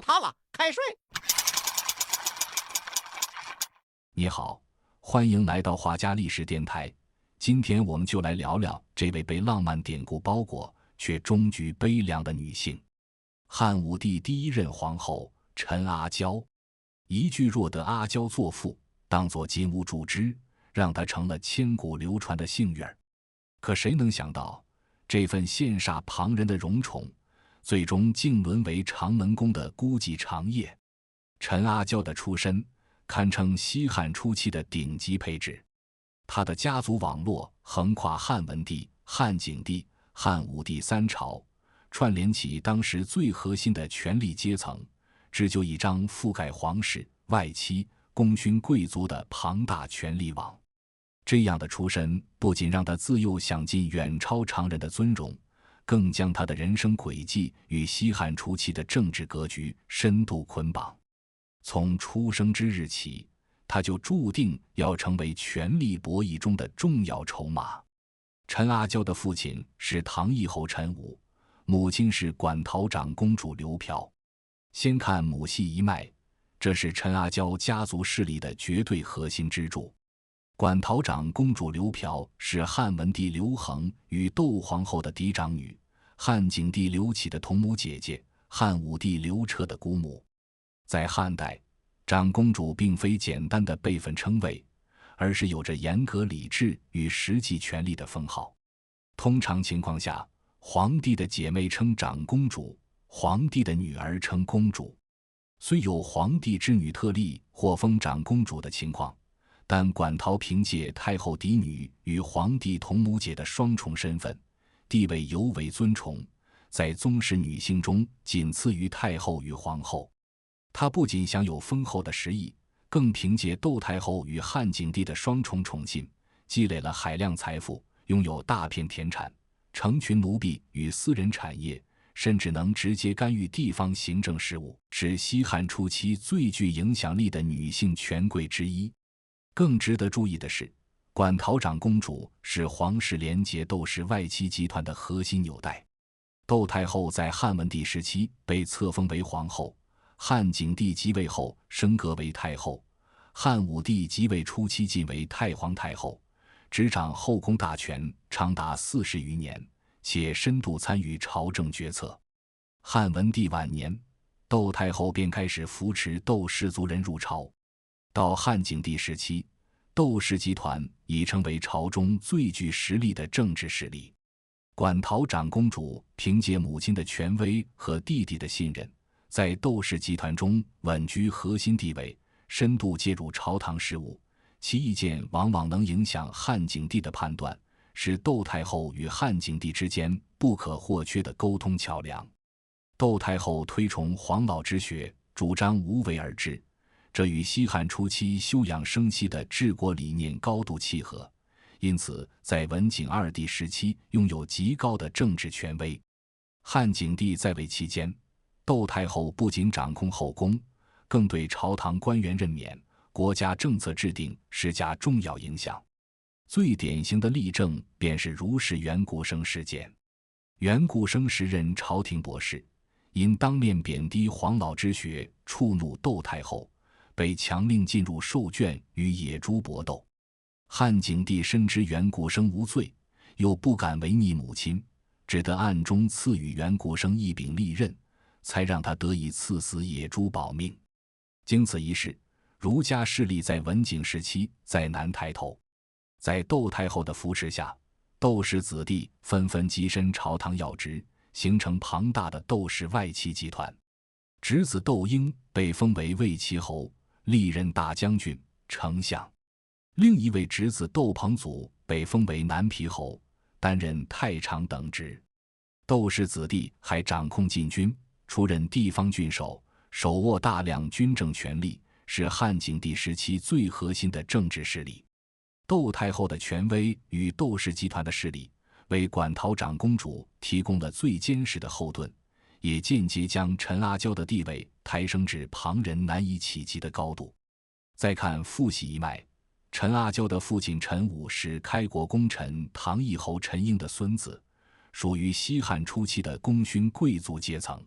他了，開睡。你好，歡迎來到畫家歷史電台。今天我們就來聊聊這位被浪漫典故包裹卻終局悲涼的女性——漢武帝第一任皇後陳阿嬌。一句若得阿嬌作婦，當作金屋住之，讓她成了千古流傳的幸運兒。可誰能想到，這份羨煞旁人的榮寵，最終竟淪為長門宮的孤寂長夜。陳阿嬌的出身堪稱西漢初期的頂級配置，她的家族網絡橫跨漢文帝、漢景帝、漢武帝三朝，串聯起當時最核心的權力階層，織就一張覆蓋皇室、外戚、功勳貴族的龐大權力網。這樣的出身不僅讓她自幼享盡遠超常人的尊榮，更將她的人生軌跡與西漢初期的政治格局深度捆綁。從出生之日起，她就注定要成為權力博弈中的重要籌碼。陳阿嬌的父親是唐義侯陳武，母親是馆陶長公主劉嫖。先看母系一脈，這是陳阿嬌家族勢力的絕對核心支柱。馆陶長公主劉嫖是漢文帝劉恆與竇皇後的嫡長女，漢景帝劉啟的同母姐姐，漢武帝劉徹的姑母。在漢代，長公主並非簡單的輩分稱謂，而是有着嚴格禮制與實際權力的封號。通常情況下，皇帝的姐妹稱長公主，皇帝的女兒稱公主。雖有皇帝之女特立或封長公主的情況，但馆陶憑借太后嫡女與皇帝同母姐的雙重身份，地位尤為尊崇，在宗室女性中僅次於太後與皇後。她不僅享有豐厚的食邑，更憑借竇太后與漢景帝的雙重寵信，積累了海量財富，擁有大片田產、成群奴婢與私人產業，甚至能直接干預地方行政事務，是西漢初期最具影響力的女性權貴之一。更值得注意的是，馆陶長公主是皇室联結窦氏外戚集團的核心紐帶。竇太后在漢文帝時期被册封為皇後，漢景帝即位後升格為太後，漢武帝即位初期晉為太皇太後，執掌後宮大權長達40餘年，且深度參與朝政決策。漢文帝晚年，竇太后便開始扶持竇氏族人入朝。到漢景帝時期，竇氏集團已成為朝中最具實力的政治勢力。馆陶長公主憑借母親的權威和弟弟的信任，在竇氏集團中穩居核心地位，深度介入朝堂事務，其意見往往能影響漢景帝的判斷，是竇太后與漢景帝之間不可或缺的溝通橋梁。竇太后推崇黃老之學，主張無為而治，這與西漢初期休養生息的治國理念高度契合，因此在文景二帝時期擁有極高的政治權威。漢景帝在位期間，竇太后不僅掌控後宮，更對朝堂官員任免、國家政策制定施加重要影響。最典型的例證便是如是袁顧生事件。袁顧生时任朝廷博士，因當面貶低黃老之學，觸怒竇太后，被強令進入獸圈與野豬搏鬥。漢景帝深知袁顧生無罪，又不敢違逆母親，只得暗中賜予袁顧生一柄利刃，才讓他得以賜死野豬保命。經此一事，儒家勢力在文景時期再難抬頭。在竇太後的扶持下，竇氏子弟紛紛躋身朝堂要職，形成龐大的竇氏外戚集團。侄子竇嬰被封為魏齊侯，歷任大將軍、丞相；另一位侄子竇彭祖被封為南皮侯，擔任太常等職。竇氏子弟還掌控禁軍，出任地方郡守，手握大量軍政權力，是漢景帝時期最核心的政治勢力。竇太後的權威與竇氏集團的勢力，為馆陶長公主提供了最堅實的後盾，也間接將陳阿嬌的地位抬升至旁人難以企及的高度。再看父系一脈，陳阿嬌的父親陳武是開國功臣唐義侯陳嬰的孫子，屬於西漢初期的功勳貴族階層。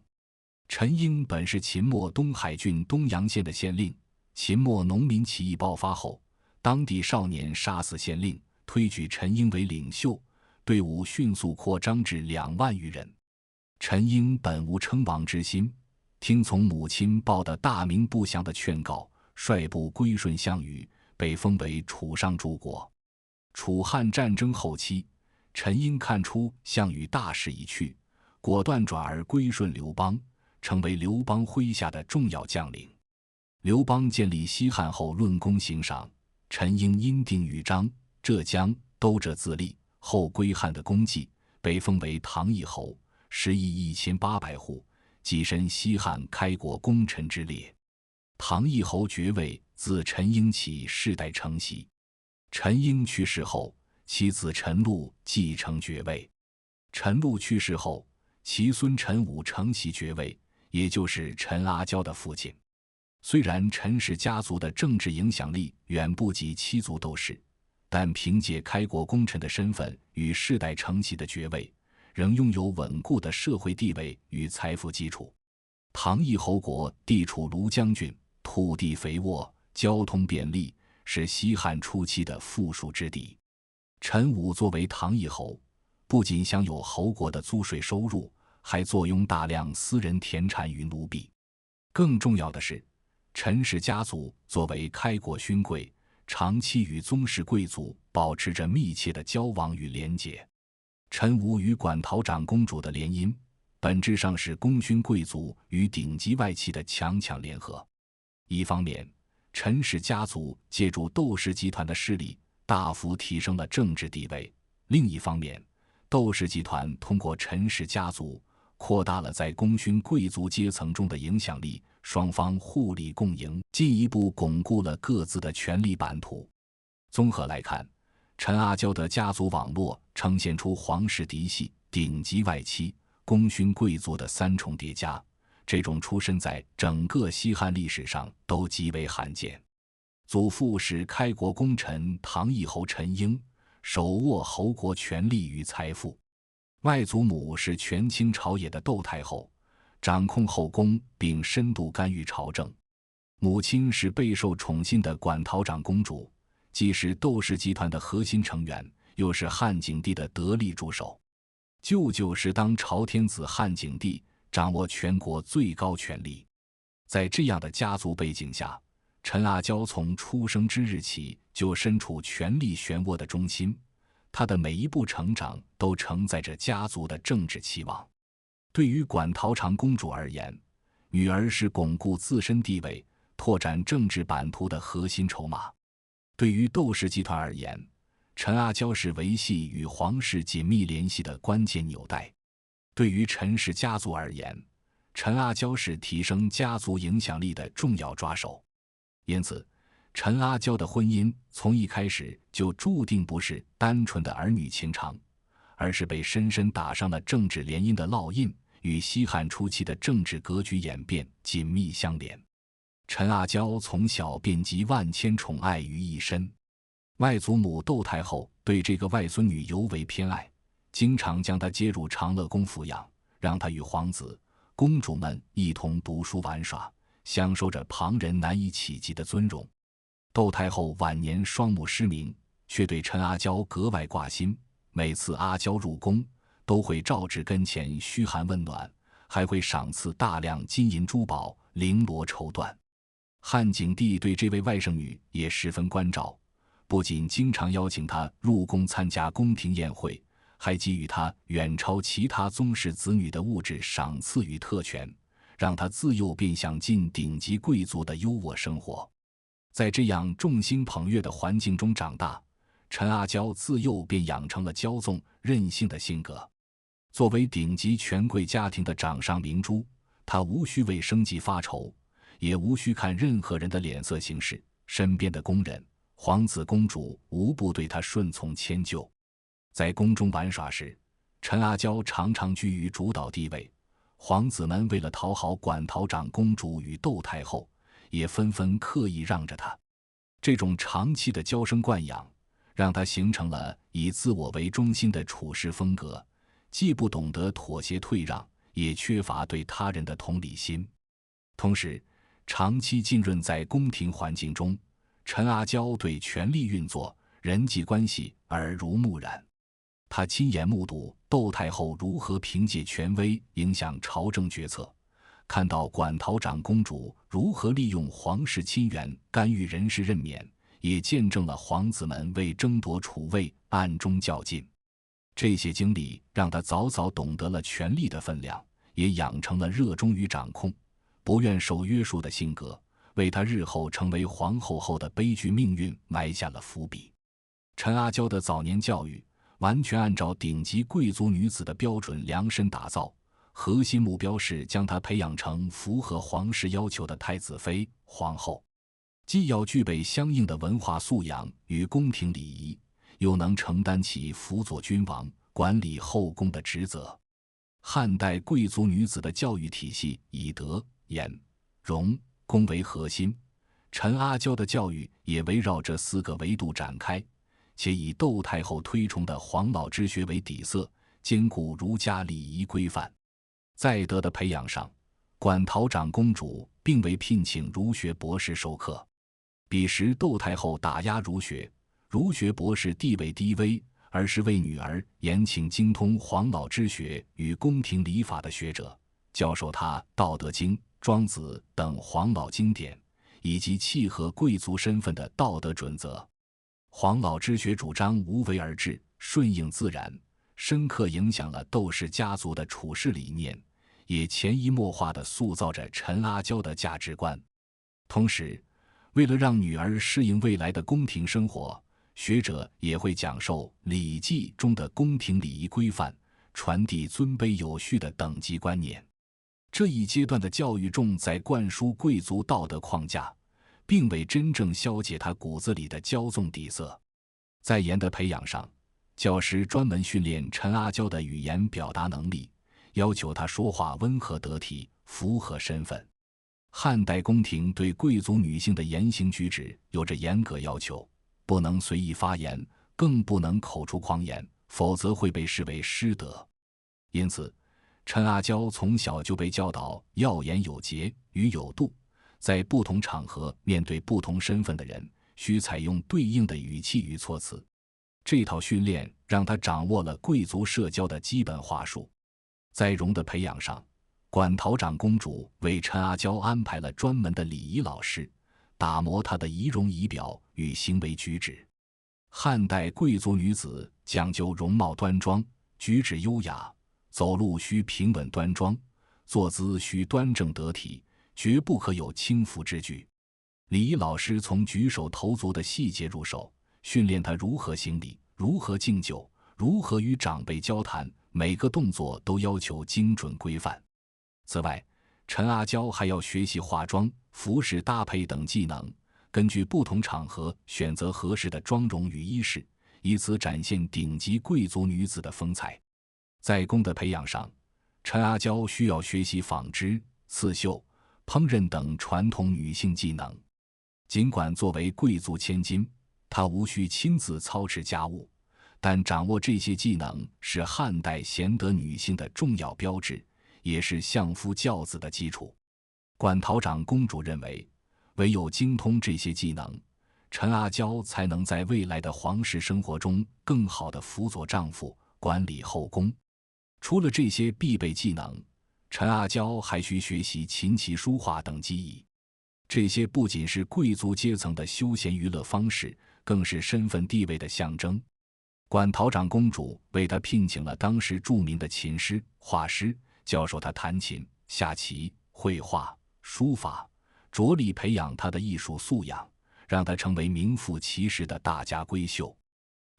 陳英本是秦末東海郡東陽縣的县令，秦末農民起義爆發後，當地少年殺死县令，推舉陳英為領袖，隊伍迅速擴張至2萬餘人。陳英本無稱王之心，聽從母親報得大名不詳的勸告，率部歸順項羽，被封為楚上諸國。楚漢戰爭後期，陳英看出項羽大勢已去，果斷轉而歸順劉邦，成為劉邦麾下的重要將領。劉邦建立西漢後論功行賞，陳英因定豫章、浙江都浙自立，後歸漢的功績，被封為唐義侯，食邑1800戶，躋身西漢開國功臣之列。唐義侯爵位自陳英起世代承襲。陳英去世後，其子陳鹿繼承爵位。陳鹿去世後，其孫陳武承襲爵位，也就是陳阿膠的父親。雖然陳氏家族的政治影響力遠不及七族鬥氏，但憑借開國功臣的身份與世代承襲的爵位，仍擁有穩固的社會地位與財富基礎。唐義侯國地處廬江郡，土地肥沃，交通便利，是西漢初期的富庶之地。陳武作為唐義侯，不僅享有侯國的租稅收入，還坐擁大量私人田產與奴婢。更重要的是，陳氏家族作為開國勳貴，長期與宗室貴族保持着密切的交往與連結。陳武與馆陶長公主的聯姻，本質上是功勳貴族與頂級外戚的強強聯合。一方面，陳氏家族借助竇氏集團的勢力，大幅提升了政治地位；另一方面，竇氏集團通過陳氏家族擴大了在功勳貴族階層中的影響力，雙方互利共贏，進一步鞏固了各自的權力版圖。綜合來看，陳阿膠的家族網絡呈現出皇室嫡系、頂級外戚、功勳貴族的三重疊加，這種出身在整個西漢歷史上都極為罕見。祖父是開國功臣唐義侯陳英，手握侯國權力與財富；外祖母是權傾朝野的竇太後，掌控後宮並深度干預朝政；母親是備受寵信的館陶長公主，既是竇氏集團的核心成員，又是漢景帝的得力助手；舅舅是当朝天子汉景帝，掌握全國最高权力。在這樣的家族背景下，陳阿膠從出生之日起就身處權力漩渦的中心，他的每一步成長都承載着家族的政治期望。對於館陶長公主而言，女兒是鞏固自身地位、拓展政治版圖的核心籌碼；對於竇氏集團而言，陳阿膠是維繫與皇室緊密聯繫的關鍵紐帶；對於陳氏家族而言，陳阿膠是提升家族影響力的重要抓手。因此，陳阿膠的婚姻從一開始就注定不是單純的兒女情長，而是被深深打上了政治聯姻的烙印，與西漢初期的政治格局演變緊密相連。陳阿膠從小便集萬千寵愛於一身，外祖母竇太後對這個外孫女尤為偏愛，經常將她接入長樂宮撫養，讓她與皇子、公主們一同讀書玩耍，享受着旁人難以企及的尊榮。竇太後晚年雙目失明，卻對陳阿膠格外掛心，每次阿膠入宮，都會召至跟前噓寒問暖，還會賞賜大量金銀珠寶、绫羅綢緞。漢景帝對這位外甥女也十分關照，不僅經常邀請她入宮參加宮廷宴會，還給予她遠超其他宗室子女的物質賞賜與特權，讓她自幼便享盡頂級貴族的優渥生活。在這樣眾星捧月的環境中長大，陳阿膠自幼便養成了驕縱任性的性格。作為頂級權貴家庭的掌上明珠，她無需為生計發愁，也無需看任何人的臉色行事，身邊的宮人、皇子公主無不對她順從遷就。在宮中玩耍時，陳阿膠常常居於主導地位，皇子們為了討好館陶長公主與竇太後，也紛紛刻意讓着她。這種長期的嬌生慣養，讓她形成了以自我為中心的處事風格，既不懂得妥協退讓，也缺乏對他人的同理心。同時，長期浸潤在宮廷環境中，陳阿嬌對權力運作、人際關係耳濡目染。他親眼目睹竇太后如何憑借權威影響朝政決策，看到馆陶長公主如何利用皇室親緣干預人事任免，也見證了皇子們為爭奪儲位暗中較勁。這些經歷讓他早早懂得了權力的分量，也養成了熱衷於掌控、不願受約束的性格，為他日後成為皇後後的悲劇命運埋下了伏筆。陳阿嬌的早年教育完全按照頂級貴族女子的標準量身打造，核心目標是將她培養成符合皇室要求的太子妃、皇後，既要具備相應的文化素養與宮廷禮儀，又能承擔起輔佐君王、管理後宮的職責。漢代貴族女子的教育體系以德、顏、容、恭為核心，陳阿嬌的教育也圍繞這4個維度展開，且以竇太後推崇的黃老之學為底色，兼顧儒家禮儀規範。在德的培養上，館陶長公主並未聘請儒學博士授課。彼時竇太后打壓儒學，儒學博士地位低微，而是為女兒延請精通黃老之學與宮廷禮法的學者，教授她《道德經》《莊子》等黃老經典，以及契合貴族身份的道德準則。黃老之學主張無為而治，順應自然，深刻影響了竇氏家族的處事理念，也潛移默化地塑造着陳阿嬌的價值觀。同時，為了讓女兒適應未來的宮廷生活，學者也會講授《禮記》中的宮廷禮儀規範，傳遞尊卑有序的等級觀念。這一階段的教育重在灌輸貴族道德框架，並未真正消解他骨子裡的驕縱底色。在顏的培養上，教師專門訓練陳阿嬌的語言表達能力，要求她說話溫和得體，符合身份。漢代宮廷對貴族女性的言行舉止有着嚴格要求，不能隨意發言，更不能口出狂言，否則會被視為失德。因此，陳阿嬌從小就被教導要言有節，語有度，在不同場合面對不同身份的人，需採用對應的語氣與措辭。這套訓練讓她掌握了貴族社交的基本話術。在容的培養上，館陶長公主為陳阿嬌安排了專門的禮儀老師，打磨她的儀容儀表與行為舉止。漢代貴族女子講究容貌端莊，舉止優雅，走路需平穩端莊，坐姿需端正得體，絕不可有輕浮之舉。禮儀老師從舉手投足的細節入手，訓練她如何行禮，如何敬酒，如何與長輩交談，每個動作都要求精準規範。此外，陳阿嬌還要學習化妝、服飾搭配等技能，根據不同場合選擇合適的妝容與衣飾，以此展現頂級貴族女子的風采。在宮的培養上，陳阿嬌需要學習紡織、刺繡、烹飪等傳統女性技能。儘管作為貴族千金，她無需親自操持家務，但掌握這些技能是漢代賢德女性的重要標誌，也是相夫教子的基礎。館陶長公主認為，唯有精通這些技能，陳阿嬌才能在未來的皇室生活中更好地輔佐丈夫，管理後宮。除了這些必備技能，陳阿嬌還需學習琴棋書畫等技藝。這些不僅是貴族階層的休閒娛樂方式，更是身份地位的象徵。館陶長公主為她聘請了當時著名的琴師、畫師，教授她彈琴、下棋、繪畫、書法，着力培養她的藝術素養，讓她成為名副其實的大家閨秀。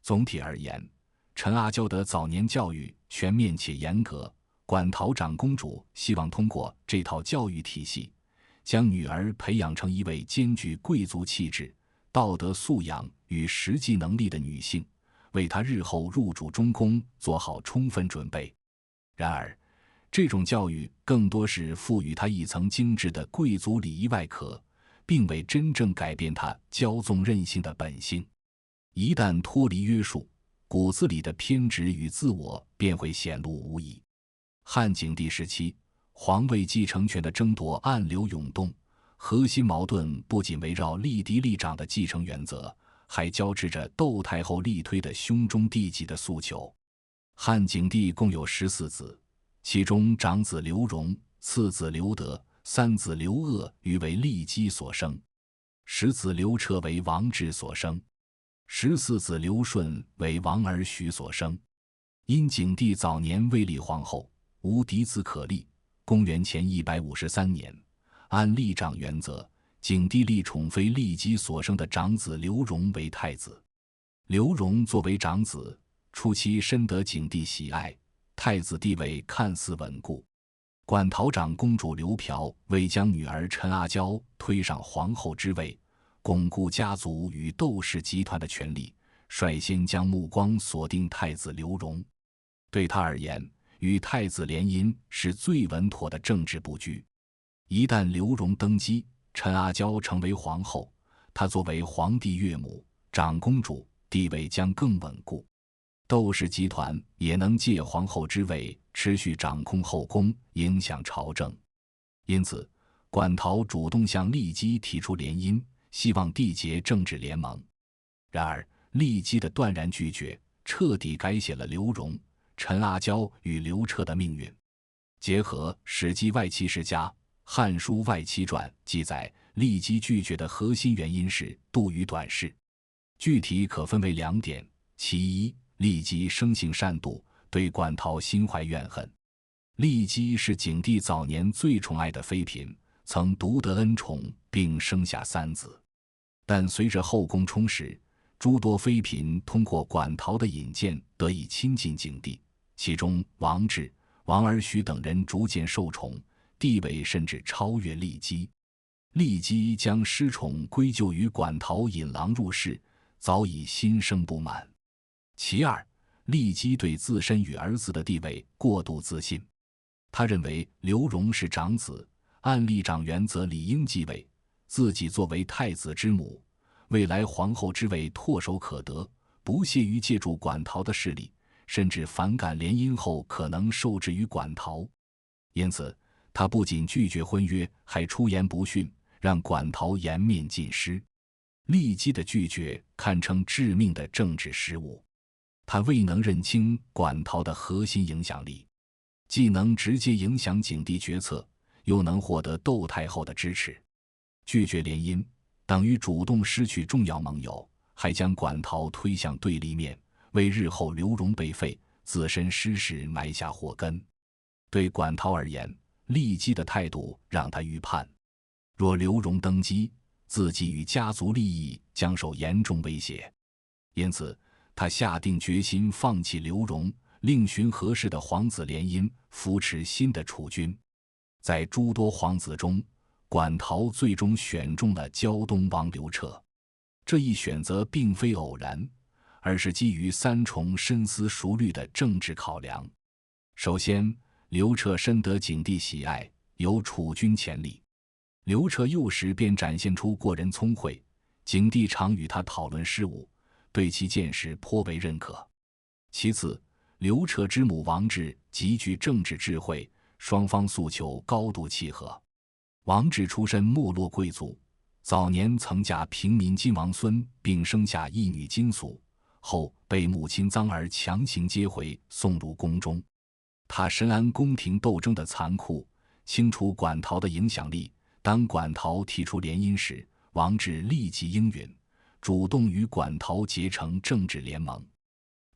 總體而言，陳阿嬌的早年教育全面且嚴格，館陶長公主希望通過這套教育體系，將女兒培養成一位兼具貴族氣質、道德素養與實際能力的女性，為她日後入主中宮做好充分準備。然而，這種教育更多是賦予她一層精緻的貴族禮儀外殼，並未真正改變她驕縱任性的本性。一旦脫離約束，骨子裡的偏執與自我便會顯露無遺。漢景帝時期，皇位繼承權的爭奪暗流湧動，核心矛盾不僅圍繞立嫡立長的繼承原則，還交織着竇太后力推的兄終弟及的訴求。漢景帝共有14子，其中長子劉榮、次子劉德、三子劉鶚余為酈姬所生，10子劉徹為王志所生，14子劉順為王兒許所生。因景帝早年未立皇後，無嫡子可立，公元前153年，按立长原則，景帝立宠妃酈姬所生的長子劉榮為太子。劉榮作為長子，初期深得景帝喜愛，太子地位看似穩固。馆陶長公主劉嫖為將女兒陳阿嬌推上皇後之位，鞏固家族與竇氏集團的權力，率先將目光鎖定太子劉榮。對他而言，與太子聯姻是最穩妥的政治布局。一旦劉榮登基，陳阿嬌成為皇後，她作為皇帝岳母、長公主，地位將更穩固。竇氏集團也能借皇後之位持續掌控後宮，影響朝政。因此，馆陶主動向酈姬提出聯姻，希望締結政治聯盟。然而，酈姬的斷然拒絕，徹底改寫了劉榮、陳阿嬌與劉徹的命運。結合《史記外戚世家》《漢書外戚傳》記載，酈姬拒絕的核心原因是杜宇短視，具體可分為2點：其一，酈姬生性善妒，對馆陶心懷怨恨。酈姬是景帝早年最寵愛的妃嬪，曾獨得恩寵，並生下3子。但隨着後宮充實，諸多妃嬪通過館陶的引薦得以親近景帝，其中王志、王兒許等人逐漸受寵，地位甚至超越酈姬。酈姬將失寵歸咎於館陶引狼入室，早已心生不滿。其二，酈姬對自身與兒子的地位過度自信，他認為劉榮是長子，按立長原則理應繼位，自己作為太子之母，未來皇後之位唾手可得，不屑於借助館陶的勢力，甚至反感聯姻後可能受制於館陶。因此，他不僅拒絕婚約，還出言不遜，讓館陶顏面盡失。酈姬的拒絕堪稱致命的政治失誤，他未能認清館陶的核心影響力，既能直接影響景帝決策，又能獲得竇太後的支持。拒絕聯姻等於主動失去重要盟友，還將館陶推向對立面，為日後劉榮被廢、自身失勢埋下禍根。對館陶而言，酈姬的態度讓他預判，若劉榮登基，自己與家族利益將受嚴重威脅。因此，他下定決心放棄劉榮，另尋合適的皇子聯姻，扶持新的儲君。在諸多皇子中，馆陶最終選中了膠東王劉徹。這一選擇並非偶然，而是基於3重深思熟慮的政治考量。首先，劉徹深得景帝喜愛，有儲君潛力。劉徹幼時便展現出過人聰慧，景帝常與他討論事務，對其見識頗為認可。其次，劉徹之母王志極具政治智慧，雙方訴求高度契合。王志出身沒落貴族，早年曾嫁平民金王孫，並生下一女金肅，後被母親臧兒強行接回，送入宮中。他深谙宮廷鬥爭的殘酷，清楚館陶的影響力。當館陶提出聯姻時，王志立即應允，主動與館陶結成政治聯盟。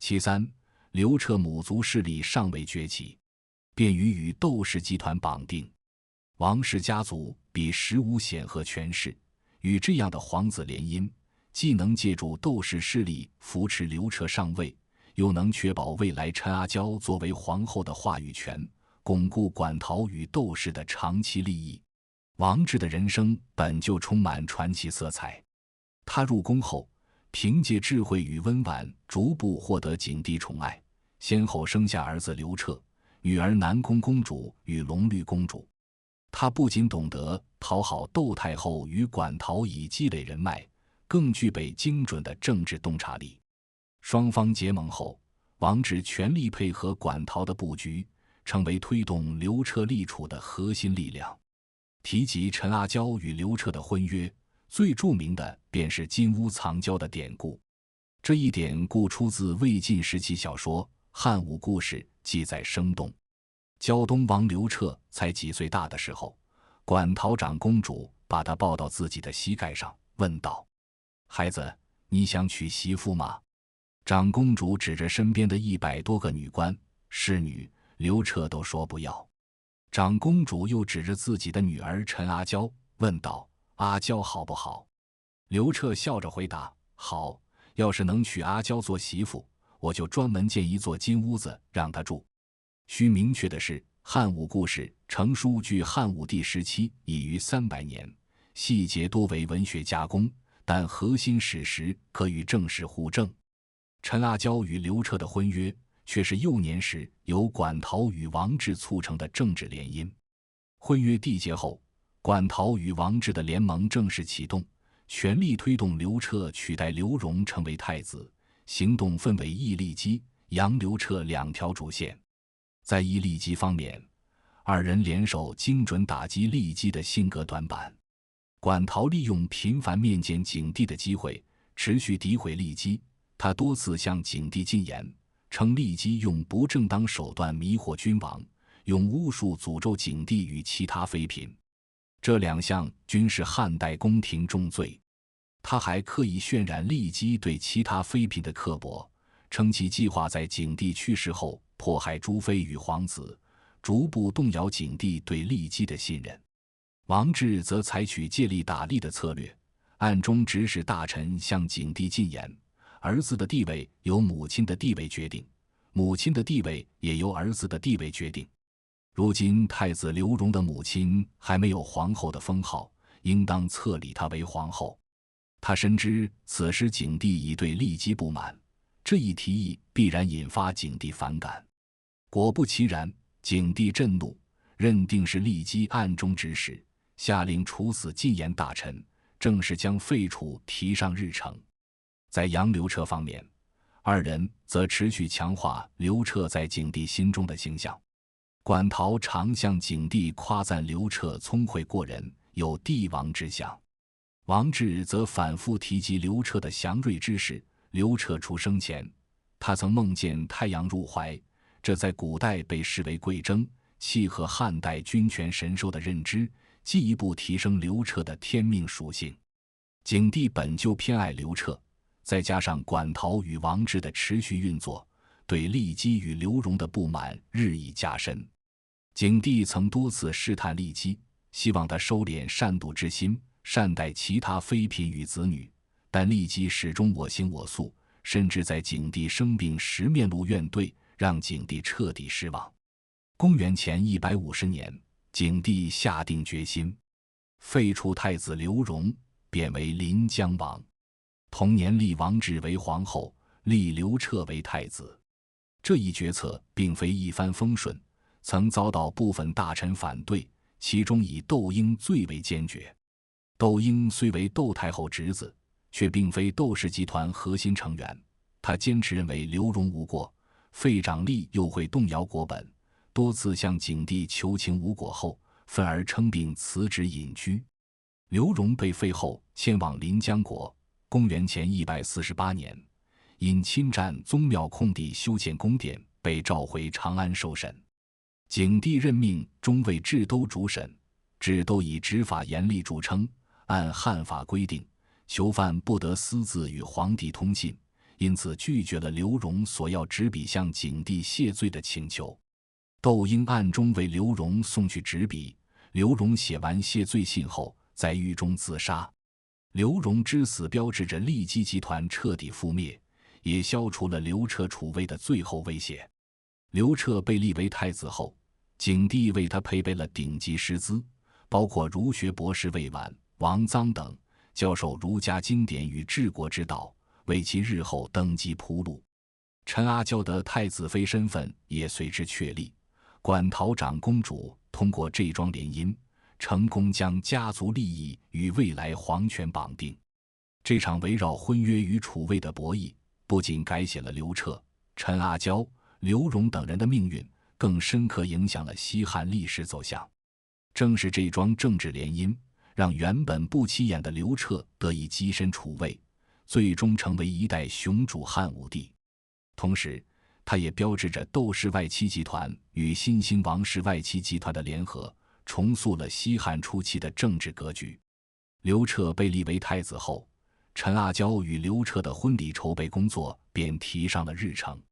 其三，劉徹母族勢力尚未崛起，便於與竇氏集團綁定。王氏家族彼時無顯赫權勢，與這樣的皇子聯姻，既能借助竇氏勢力扶持劉徹上位，又能確保未來陳阿嬌作為皇後的話語權，鞏固館陶與竇氏的長期利益。王志的人生本就充滿傳奇色彩，他入宮後，憑借智慧與溫婉，逐步獲得景帝寵愛，先後生下兒子劉徹、女兒南宮公主與隆慮公主。他不僅懂得討好竇太后與館陶以積累人脈，更具備精準的政治洞察力。雙方結盟後，王志全力配合館陶的布局，成為推動劉徹立儲的核心力量。提及陳阿嬌與劉徹的婚約，最著名的便是金屋藏嬌的典故。這一典故出自魏晉時期小說《漢武故事》，記載生動。膠東王劉徹才幾歲大的時候，馆陶長公主把他抱到自己的膝蓋上，問道：“孩子，你想娶媳婦嗎？”長公主指着身邊的100多個女官、侍女，劉徹都說不要。長公主又指着自己的女兒陳阿嬌，問道：“阿嬌好不好？”劉徹笑着回答：“好，要是能娶阿嬌做媳婦，我就專門建一座金屋子讓她住。”需明確的是，《漢武故事》成書距漢武帝時期已逾300年，細節多為文學加工，但核心史實可與正史互證。陳阿嬌與劉徹的婚約卻是幼年時由馆陶與王志促成的政治聯姻。婚約締結後，館陶與王志的聯盟正式啟動，全力推動劉徹取代劉榮成為太子，行動分為義利基、楊劉徹2條主線。在義利基方面，二人聯手精準打擊利基的性格短板。馆陶利用頻繁面見景帝的機會，持續詆毀利基。他多次向景帝進言，稱利基用不正當手段迷惑君王，用巫術詛咒景帝與其他妃嬪。這2項均是漢代宮廷重罪。他還刻意渲染利基對其他妃嬪的刻薄，稱其計劃在景帝去世後迫害諸妃與皇子，逐步動搖景帝對利基的信任。王志則採取借力打力的策略，暗中指使大臣向景帝進言，兒子的地位由母親的地位決定，母親的地位也由兒子的地位決定。如今太子劉榮的母親還沒有皇後的封號，應當冊立她為皇後。他深知此時景帝已對利基不滿，這一提議必然引發景帝反感。果不其然，景帝震怒，認定是利基暗中指使，下令處死進言大臣，正式將廢除提上日程。在楊劉徹方面，二人則持續強化劉徹在景帝心中的形象。馆陶常向景帝誇讚劉徹聰慧過人，有帝王之相。王志則反覆提及劉徹的祥瑞之事。劉徹出生前，他曾夢見太陽入懷，這在古代被視為貴徵，契合漢代君權神授的認知，進一步提升劉徹的天命屬性。景帝本就偏愛劉徹，再加上馆陶與王志的持續運作，對利基與劉榮的不滿日益加深。景帝曾多次試探利基，希望他收斂善妒之心，善待其他妃嬪與子女，但利基始終我行我素，甚至在景帝生病時面露怨懟，讓景帝徹底失望。公元前150年，景帝下定決心，廢除太子劉榮，貶為臨江王。同年立王志為皇後，立劉徹為太子。這一決策並非一帆風順，曾遭到部分大臣反對，其中以竇嬰最為堅決。竇嬰雖為竇太后侄子，卻並非竇氏集團核心成員。他堅持認為劉榮無過，廢長吏又會動搖國本，多次向景帝求情無果後，憤而稱病辭職隱居。劉榮被廢後遷往臨江國。公元前148年，因侵占宗廟空地修建宮殿，被召回長安受審。景帝任命中尉治都主審，治都以執法嚴厲著稱，按漢法規定，囚犯不得私自與皇帝通信，因此拒絕了劉榮索要紙筆向景帝謝罪的請求。竇嬰暗中為劉榮送去紙筆，劉榮寫完謝罪信後，在獄中自殺。劉榮之死標誌着利基集團徹底覆滅，也消除了劉徹儲位的最後威脅。劉徹被立為太子後，景帝為他配備了頂級師資，包括儒學博士魏绾、王臧等，教授儒家經典與治國之道，為其日後登基鋪路。陳阿嬌的太子妃身份也隨之確立。館陶長公主通過這樁聯姻，成功將家族利益與未來皇權綁定。這場圍繞婚約與儲位的博弈，不僅改寫了劉徹、陳阿嬌、劉榮等人的命運，更深刻影響了西漢歷史走向。正是這樁政治聯姻，讓原本不起眼的劉徹得以躋身儲位，最終成為一代雄主漢武帝。同時，它也標誌着窦氏外戚集團與新興王氏外戚集團的聯合，重塑了西漢初期的政治格局。劉徹被立為太子後，陳阿嬌與劉徹的婚禮籌備工作便提上了日程。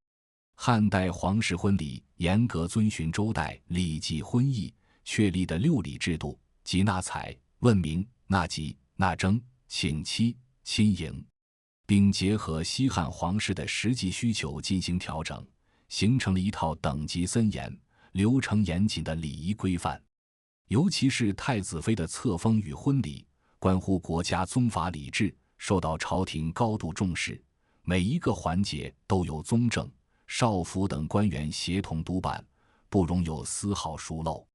漢代皇室婚禮嚴格遵循周代禮記婚議確立的6禮制度，即納采、問名、納吉、納徵、請期、親迎，並結合西漢皇室的實際需求進行調整，形成了一套等級森嚴、流程嚴謹的禮儀規範。尤其是太子妃的冊封與婚禮，關乎國家宗法禮制，受到朝廷高度重視，每一個環節都有宗正、少府等官員協同督辦，不容有絲毫疏漏。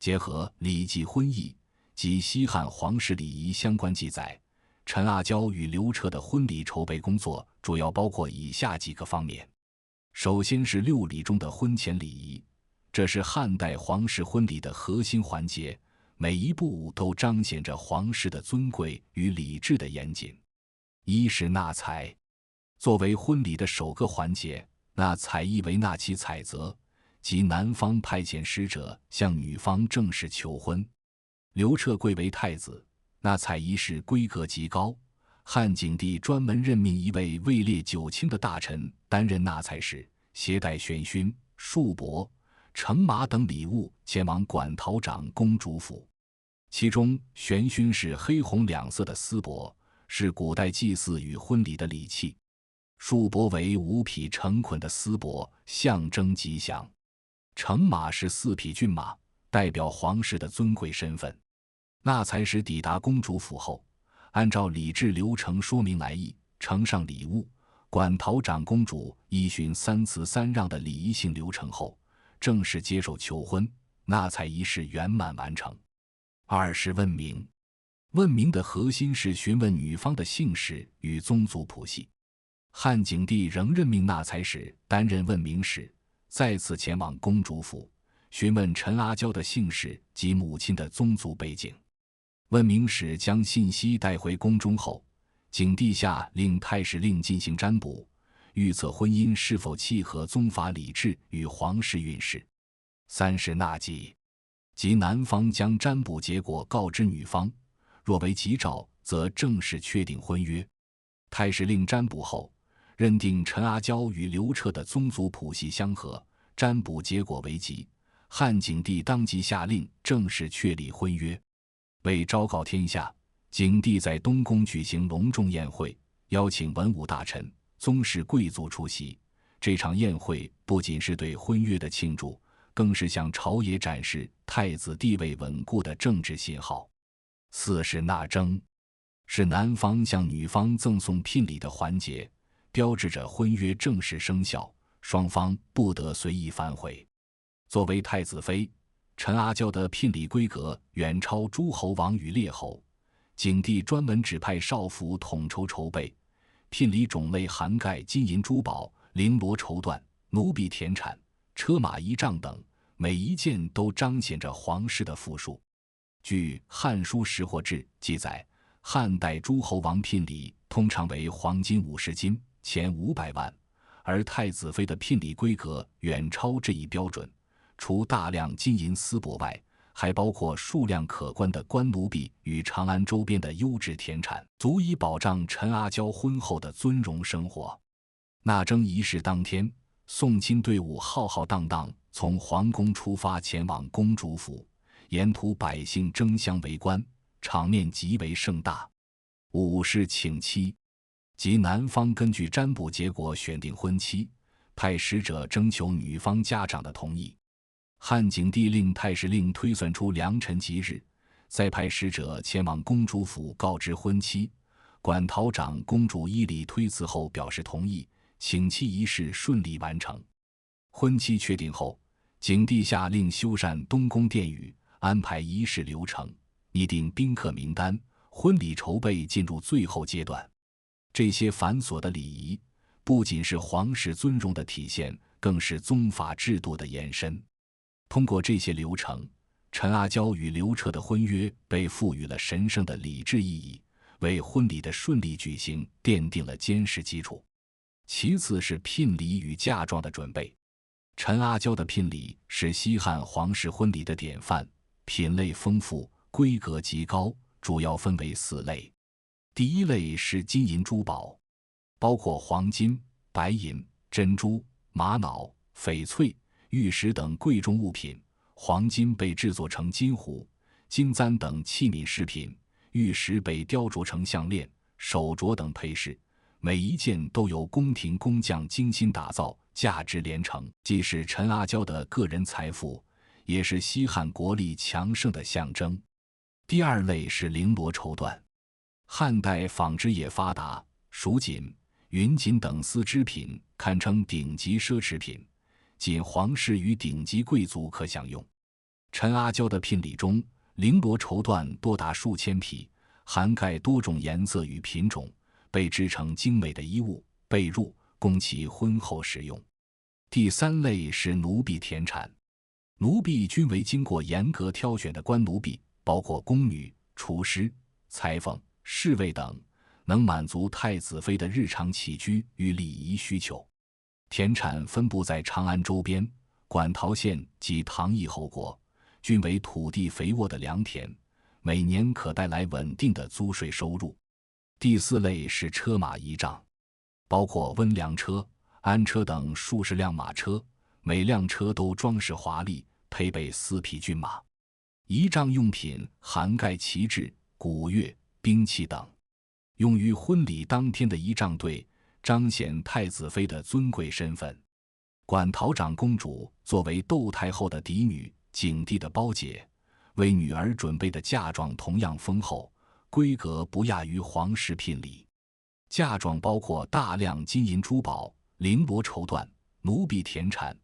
結合禮記婚議及西漢皇室禮儀相關記載，陳阿嬌與劉徹的婚禮籌備工作主要包括以下幾個方面。首先是6禮中的婚前禮儀，這是漢代皇室婚禮的核心環節，每一步都彰顯着皇室的尊貴與禮制的嚴謹。一是納采，作為婚禮的首個環節，納采意為納其采擇，即男方派遣使者向女方正式求婚。劉徹貴為太子，納采儀式規格極高，漢景帝專門任命一位位列9卿的大臣擔任納采使，攜帶玄薰、束帛、乘馬等禮物前往馆陶長公主府。其中玄薰是黑紅2色的絲帛，是古代祭祀與婚禮的禮器；束帛為5匹成捆的絲帛，象徵吉祥；乘馬是4匹駿馬，代表皇室的尊貴身份。納采使抵達公主府後，按照禮制流程說明來意，呈上禮物。馆陶長公主依循3辭3讓的禮儀性流程後，正式接受求婚，納采儀式圓滿完成。二是問名，問名的核心是詢問女方的姓氏與宗族譜系。漢景帝仍任命納采使擔任問名使，再次前往公主府，詢問陳阿嬌的姓氏及母親的宗族背景。問名使將信息帶回宮中後，景帝下令太史令進行占卜，預測婚姻是否契合宗法禮制與皇室運勢。三是納吉，即男方將占卜結果告知女方，若為吉兆，則正式確定婚約。太史令占卜後，認定陳阿嬌與劉徹的宗族譜系相合，占卜結果為吉，漢景帝當即下令正式確立婚約。為昭告天下，景帝在東宮舉行隆重宴會，邀請文武大臣、宗室貴族出席。這場宴會不僅是對婚約的慶祝，更是向朝野展示太子地位穩固的政治信號。四是納徵，是男方向女方贈送聘禮的環節，標誌着婚約正式生效，雙方不得隨意反悔。作為太子妃，陳阿嬌的聘禮規格遠超諸侯王與列侯，景帝專門指派少府統籌備，聘禮種類涵蓋金銀珠寶、绫羅綢緞、奴婢田產、車馬儀仗等，每一件都彰顯着皇室的富庶。據《漢書識貨志》記載，漢代諸侯王聘禮通常為黃金50斤，錢500萬，而太子妃的聘禮規格遠超這一標準。除大量金銀絲帛外，還包括數量可觀的官奴婢與長安周邊的優質田產，足以保障陳阿嬌婚後的尊榮生活。納徵儀式當天，送親隊伍浩浩蕩蕩從皇宮出發前往公主府，沿途百姓爭相圍觀，場面極為盛大。五是請期，即男方根據占卜結果選定婚期，派使者徵求女方家長的同意。漢景帝令太史令推算出良辰吉日，再派使者前往公主府告知婚期。馆陶長公主依礼推辞後表示同意，請期儀式順利完成。婚期確定後，景帝下令修繕東宮殿宇，安排儀式流程，擬定賓客名單，婚禮籌備進入最後階段。這些繁瑣的禮儀，不僅是皇室尊榮的體現，更是宗法制度的延伸。通過這些流程，陳阿嬌與劉徹的婚約被賦予了神聖的禮制意義，為婚禮的順利舉行奠定了堅實基礎。其次是聘禮與嫁妝的準備。陳阿嬌的聘禮是西漢皇室婚禮的典範，品類豐富，規格極高，主要分為4類。第一類是金銀珠寶，包括黃金、白銀、珍珠、瑪瑙、翡翠、玉石等貴重物品。黃金被制作成金壺、金簪等器皿饰品，玉石被雕琢成项鏈、手鐲等配饰，每一件都由宮廷工匠精心打造，價值连城，既是陈阿嬌的個人財富，也是西漢國力強盛的象徵。第二類是绫羅綢緞。漢代紡織業發達，蜀錦、雲錦等絲織品堪稱頂級奢侈品，僅皇室與頂級貴族可享用。陳阿嬌的聘禮中，绫羅綢緞多達數千匹，涵蓋多種顏色與品種，被織成精美的衣物、被褥，供其婚後使用。第三類是奴婢田產。奴婢均為經過嚴格挑選的官奴婢，包括宮女、廚師、裁縫、侍衛等，能滿足太子妃的日常起居與禮儀需求。田產分布在長安周邊、馆陶縣及唐義侯國，均為土地肥沃的良田，每年可帶來穩定的租稅收入。第四類是車馬儀仗，包括溫良車、安車等數十輛馬車，每輛車都裝飾華麗，配備4匹駿馬。儀仗用品涵蓋旗幟、鼓樂、兵器等。用於婚禮當天的儀仗隊，彰顯太子妃的尊貴身份。馆陶長公主作為竇太後的嫡女，景帝的胞姐，為女兒準備的嫁妝同樣豐厚，規格不亞於皇室聘禮。嫁妝包括大量金銀珠寶、绫羅綢緞、奴婢田產，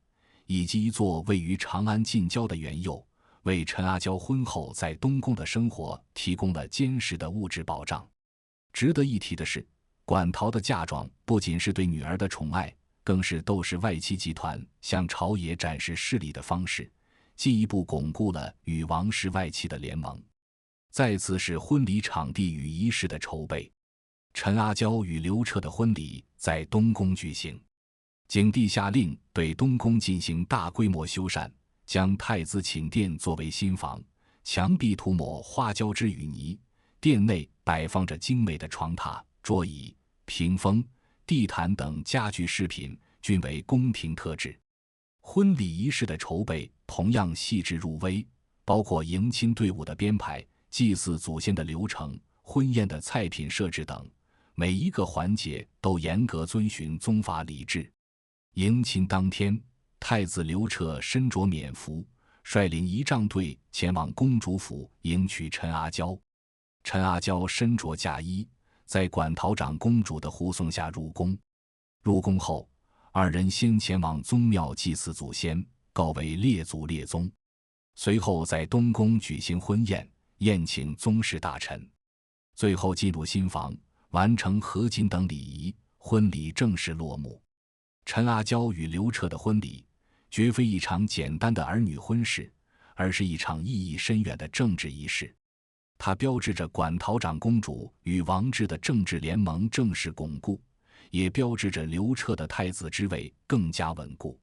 以及一座位於長安近郊的園囿，為陳阿嬌婚後在東宮的生活提供了堅實的物質保障。值得一提的是，馆陶的嫁妝不僅是對女兒的寵愛，更是窦氏外戚集團向朝野展示勢力的方式，進一步鞏固了與王室外戚的聯盟。再次是婚禮場地與儀式的籌備。陳阿嬌與劉徹的婚禮在東宮舉行，景帝下令對東宮進行大規模修繕，將太子寢殿作為新房，牆壁塗抹花椒汁與泥，殿內擺放着精美的床榻、桌椅、屏風、地毯等家具飾品，均為宮廷特制。婚禮儀式的籌備同樣細緻入微，包括迎親隊伍的編排、祭祀祖先的流程、婚宴的菜品設置等，每一個環節都嚴格遵循宗法禮制。迎親當天，太子劉徹身着冕服，率領儀仗隊前往公主府迎娶陳阿嬌。陳阿嬌身着嫁衣，在馆陶長公主的護送下入宮。入宮後，二人先前往宗廟祭祀祖先，告慰列祖列宗，隨後在東宮舉行婚宴，宴請宗室大臣，最後進入新房，完成合卺等禮儀，婚禮正式落幕。陳阿嬌與劉徹的婚禮絕非一場簡單的兒女婚事，而是一場意義深遠的政治儀式。它標誌着館陶長公主與王治的政治聯盟正式鞏固，也標誌着劉徹的太子之位更加穩固。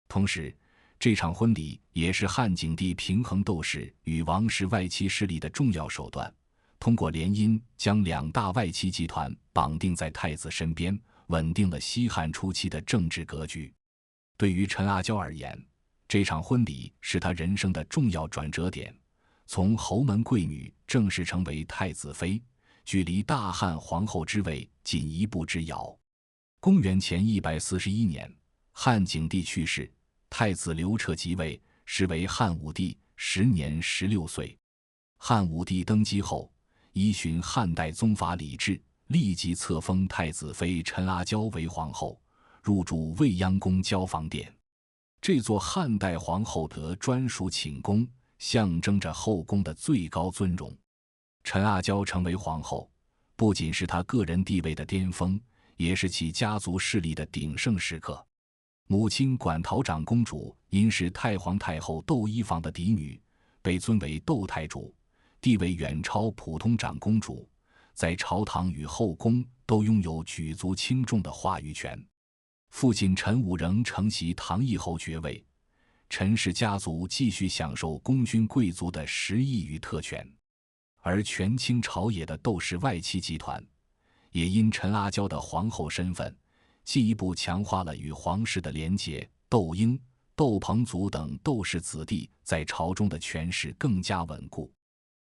同時，這場婚禮也是漢景帝平衡竇氏與王室外戚勢力的重要手段，通過聯姻將兩大外戚集團綁定在太子身邊，穩定了西漢初期的政治格局。對於陳阿嬌而言，這場婚禮是她人生的重要轉折點，從侯門貴女正式成為太子妃，距離大漢皇後之位僅一步之遙。公元前141年，漢景帝去世，太子劉徹即位，時為漢武帝，時年16歲。漢武帝登基後，依循漢代宗法禮制，立即冊封太子妃陳阿嬌為皇後，入住未央宮交房殿。這座漢代皇後的專屬寢宮，象徵着後宮的最高尊榮。陳阿嬌成為皇後，不僅是她個人地位的巔峰，也是其家族勢力的鼎盛時刻。母親管陶長公主因是太皇太後竇漪房的嫡女，被尊為竇太主，地位遠超普通長公主，在朝堂與後宮都擁有舉足輕重的話語權。父親陳武仍承襲唐義侯爵位，陳氏家族繼續享受功勳貴族的食邑與特權，而權傾朝野的竇氏外戚集團，也因陳阿嬌的皇後身份，進一步強化了與皇室的連結。竇嬰、竇彭祖等竇氏子弟在朝中的權勢更加穩固。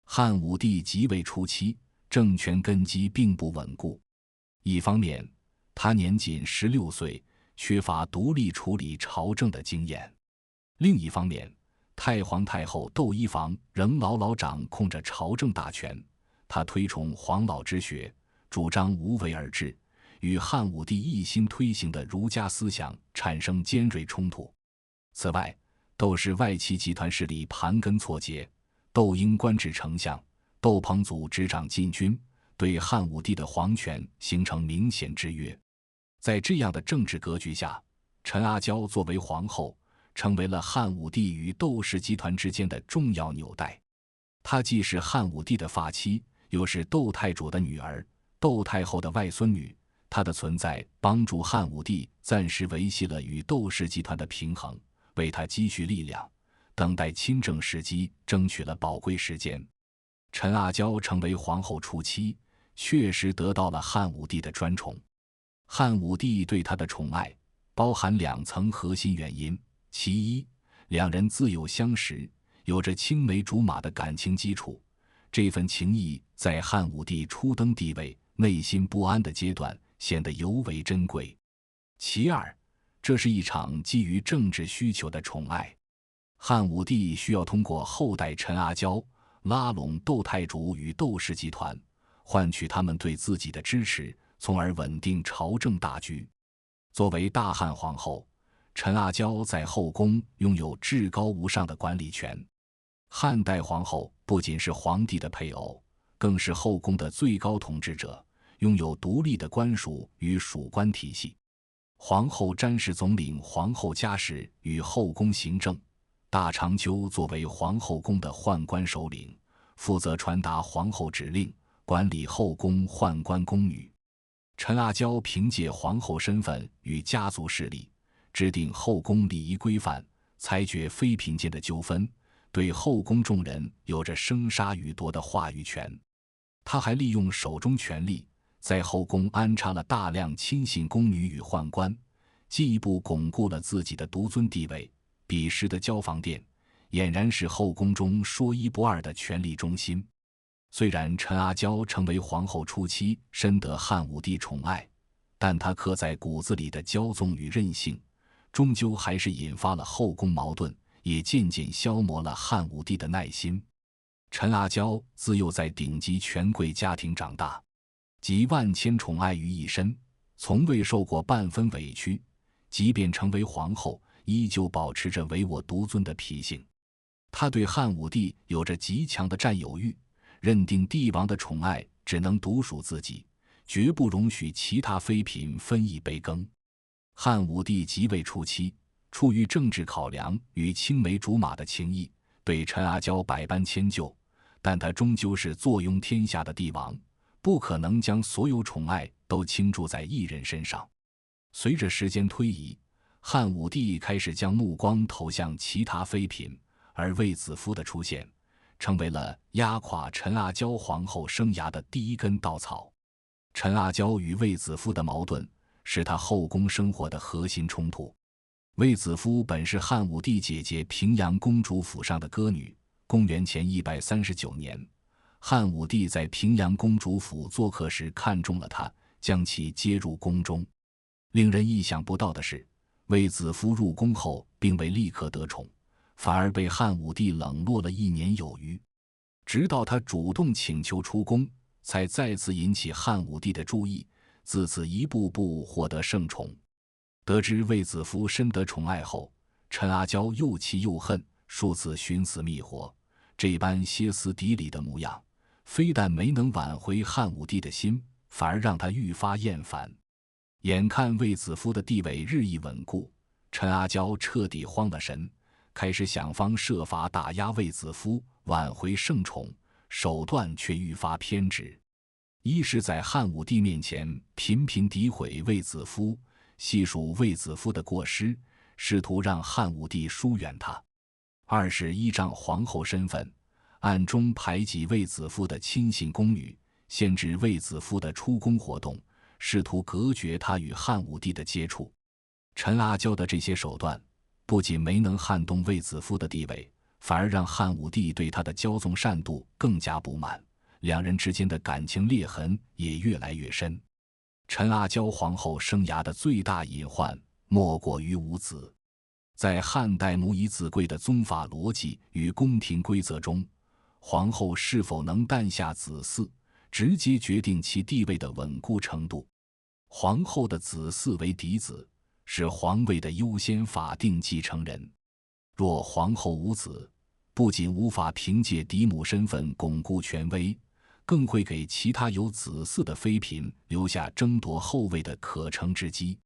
漢武帝即位初期，政權根基並不穩固。一方面，他年僅16歲，缺乏獨立處理朝政的經驗；另一方面，太皇太后竇漪房仍牢牢掌控着朝政大權。他推崇黃老之學，主張無為而治，與漢武帝一心推行的儒家思想產生尖銳衝突。此外，竇氏外戚集團勢力盤根錯節，竇嬰官至丞相，竇彭祖執掌禁軍，對漢武帝的皇權形成明顯制約。在這樣的政治格局下，陳阿嬌作為皇後，成為了漢武帝與竇氏集團之間的重要紐帶。她既是漢武帝的髮妻，又是竇太主的女兒，竇太後的外孫女。她的存在幫助漢武帝暫時維繫了與竇氏集團的平衡，為他積蓄力量，等待親政時機爭取了寶貴時間。陳阿嬌成為皇後初期，確實得到了漢武帝的專寵。漢武帝對她的寵愛包含2層核心原因：其一，兩人自幼相識，有着青梅竹馬的感情基礎，這份情誼在漢武帝初登帝位、內心不安的階段顯得尤為珍貴。其二，這是一場基於政治需求的寵愛。漢武帝需要通過後代陳阿嬌拉攏竇太主與竇氏集團，換取他們對自己的支持，從而穩定朝政大局。作為大漢皇後，陳阿嬌在後宮擁有至高無上的管理權。漢代皇後不僅是皇帝的配偶，更是後宮的最高統治者，擁有獨立的官署與屬官體系。皇后詹氏總領皇後家事與後宮行政，大長秋作為皇後宮的宦官首領，負責傳達皇後指令，管理後宮宦官宮女。陳阿嬌憑借皇後身份與家族勢力，制定後宮禮儀規範，裁決妃嬪間的糾紛，對後宮眾人有着生殺予奪的話語權。她還利用手中權力，在後宮安插了大量親信宮女與宦官，進一步鞏固了自己的獨尊地位。彼時的交房殿俨然是後宮中說一不二的權力中心。雖然陳阿嬌成為皇後初期深得漢武帝寵愛，但她刻在骨子裡的驕縱與任性，終究還是引發了後宮矛盾，也漸漸消磨了漢武帝的耐心。陳阿嬌自幼在頂級權貴家庭長大，集萬千寵愛於一身，從未受過半分委屈，即便成為皇後，依舊保持着唯我獨尊的脾性。她對漢武帝有着極強的佔有欲，認定帝王的寵愛只能獨屬自己，絕不容許其他妃嬪分一杯羹。漢武帝即位初期，出於政治考量與青梅竹馬的情誼，對陳阿嬌百般遷就，但他終究是坐擁天下的帝王，不可能將所有寵愛都傾注在一人身上。隨着時間推移，漢武帝開始將目光投向其他妃嬪，而衛子夫的出現成為了壓垮陳阿嬌皇后生涯的第一根稻草。陳阿嬌與衛子夫的矛盾是她後宮生活的核心衝突。衛子夫本是漢武帝姐姐平陽公主府上的歌女。公元前139年，漢武帝在平陽公主府做客時看中了她，將其接入宮中。令人意想不到的是，衛子夫入宮後並未立刻得寵，反而被漢武帝冷落了1年有餘。直到他主動請求出宮，才再次引起漢武帝的注意，自此一步步獲得聖寵。得知衛子夫深得寵愛後，陳阿嬌又氣又恨，數次尋死覓活。這般歇斯底里的模樣，非但沒能挽回漢武帝的心，反而讓他愈發厭煩。眼看衛子夫的地位日益穩固，陳阿嬌徹底慌了神，開始想方設法打壓衛子夫，挽回聖寵，手段卻愈發偏執。一是在漢武帝面前頻頻詆毀衛子夫，細數衛子夫的過失，試圖讓漢武帝疏遠他；二是依仗皇後身份，暗中排擠衛子夫的親信宮女，限制衛子夫的出宮活動，試圖隔絕他與漢武帝的接觸。陳阿嬌的這些手段不僅沒能撼動衛子夫的地位，反而讓漢武帝對他的驕縱善妒更加不滿，兩人之間的感情裂痕也越來越深。陳阿嬌皇後生涯的最大隱患莫過於無子。在漢代母以子貴的宗法邏輯與宮廷規則中，皇後是否能誕下子嗣，直接決定其地位的穩固程度。皇後的子嗣為嫡子，是皇位的優先法定繼承人。若皇後無子，不僅無法憑借嫡母身份鞏固權威，更會給其他有子嗣的妃嬪留下爭奪後位的可乘之機。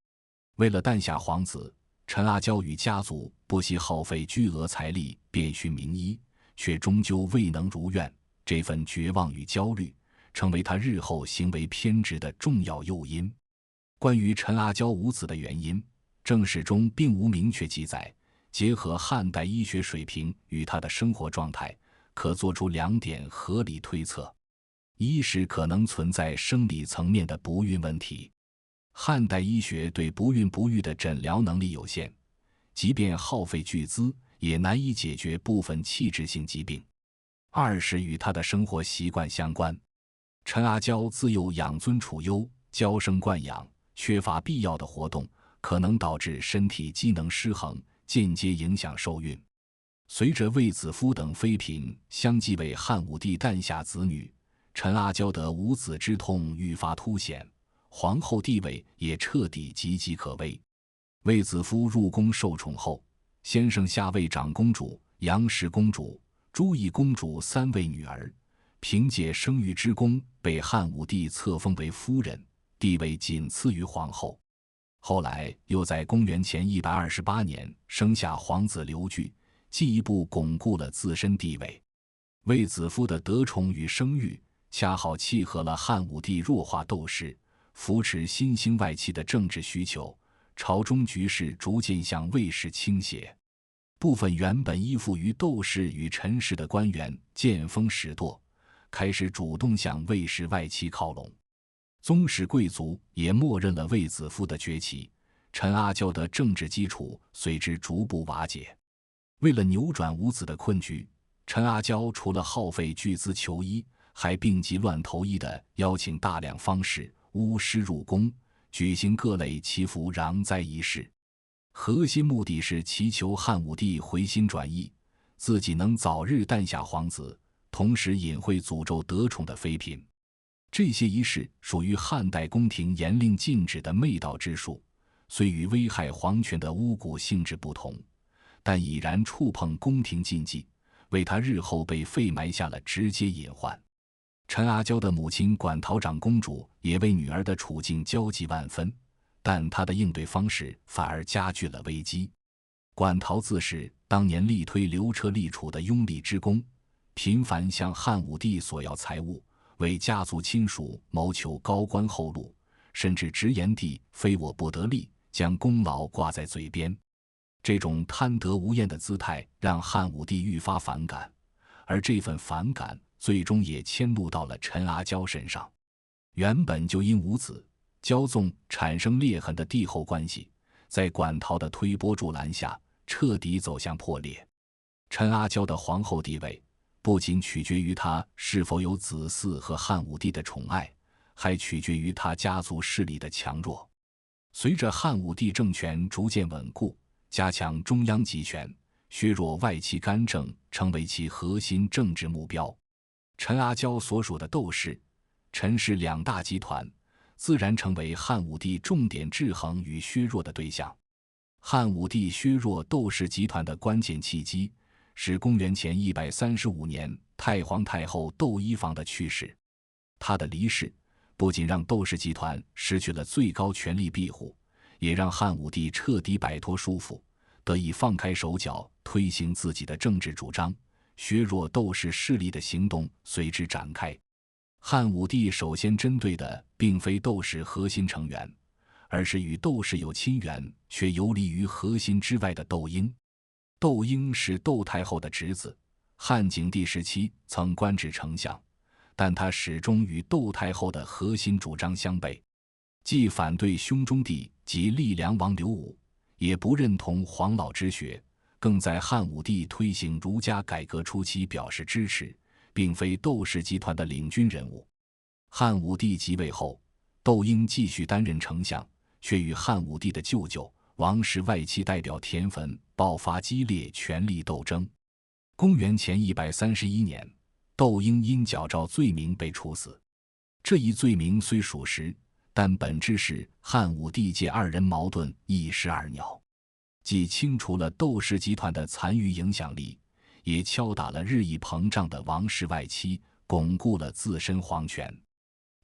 為了誕下皇子，陳阿嬌與家族不惜耗費巨額財力遍尋名醫，卻終究未能如願。這份絕望與焦慮，成為他日後行為偏執的重要誘因。關於陳阿嬌無子的原因，正史中並無明確記載。結合漢代醫學水平與他的生活狀態，可做出兩點合理推測：一是可能存在生理層面的不孕問題，漢代醫學對不孕不育的診療能力有限，即便耗費巨資，也難以解決部分器質性疾病；二是與他的生活習慣相關。陳阿嬌自幼養尊處優，嬌生慣養，缺乏必要的活動，可能導致身體機能失衡，間接影響受孕。隨着衛子夫等妃嬪相繼為漢武帝誕下子女，陳阿嬌的無子之痛愈發凸顯，皇後地位也徹底岌岌可危。衛子夫入宮受寵後，先生下位長公主、楊氏公主、朱翊公主三位女兒，憑借生育之功被漢武帝冊封為夫人，地位僅次於皇後。後來又在公元前128年生下皇子劉據，進一步鞏固了自身地位。衛子夫的得寵與生育，恰好契合了漢武帝弱化鬥士、扶持新興外戚的政治需求，朝中局勢逐漸向衛氏傾斜。部分原本依附於鬥士與陳氏的官員見風使舵，開始主動向衛氏外戚靠攏。宗室貴族也默認了衛子夫的崛起，陳阿嬌的政治基礎隨之逐步瓦解。為了扭轉無子的困局，陳阿嬌除了耗費巨資求醫，還病急亂投醫地邀請大量方士、巫師入宮，舉行各類祈福攘災儀式，核心目的是祈求漢武帝回心轉意，自己能早日誕下皇子，同時隱晦詛咒得寵的妃嬪。這些儀式屬於漢代宮廷嚴令禁止的媚道之術，雖與危害皇權的巫蠱性質不同，但已然觸碰宮廷禁忌，為他日後被廢埋下了直接隱患。陳阿嬌的母親館陶長公主也為女兒的處境焦急萬分，但她的應對方式反而加劇了危機。館陶自是當年力推劉徹立儲的擁立之功，頻繁向漢武帝索要財物，為家族親屬謀求高官厚祿，甚至直言帝非我不得立，將功勞掛在嘴邊。這種貪得無厭的姿態讓漢武帝愈發反感，而這份反感最終也遷怒到了陳阿嬌身上。原本就因無子、驕縱產生裂痕的帝後關係，在館陶的推波助瀾下，徹底走向破裂。陳阿嬌的皇後地位不僅取決於她是否有子嗣和漢武帝的寵愛，還取決於她家族勢力的強弱。隨着漢武帝政權逐漸穩固，加強中央集權，削弱外戚干政成為其核心政治目標。陳阿嬌所屬的鬥氏、陳氏兩大集團，自然成為漢武帝重點制衡與削弱的對象。漢武帝削弱鬥氏集團的關鍵契機，是公元前135年太皇太后竇漪房的去世。她的離世不僅讓鬥氏集團失去了最高權力庇護，也讓漢武帝徹底擺脫束縛，得以放開手腳推行自己的政治主張，削弱窦氏勢力的行動隨之展開。漢武帝首先針對的並非竇氏核心成員，而是與竇氏有親緣卻游離於核心之外的竇嬰。竇嬰是竇太后的侄子，漢景帝時期曾官至丞相，但他始終與竇太后的核心主張相悖，既反對兄中弟及溧梁王劉武，也不認同黃老之學，更在漢武帝推行儒家改革初期表示支持，並非竇氏集團的領軍人物。漢武帝即位後，竇嬰繼續擔任丞相，卻與漢武帝的舅舅王室外戚代表田汾爆發激烈權力鬥爭。公元前131年，竇嬰因矫詔罪名被處死。這一罪名雖屬實，但本質是漢武帝借二人矛盾一石二鳥，既清除了竇氏集團的殘餘影響力，也敲打了日益膨脹的王室外戚，鞏固了自身皇權。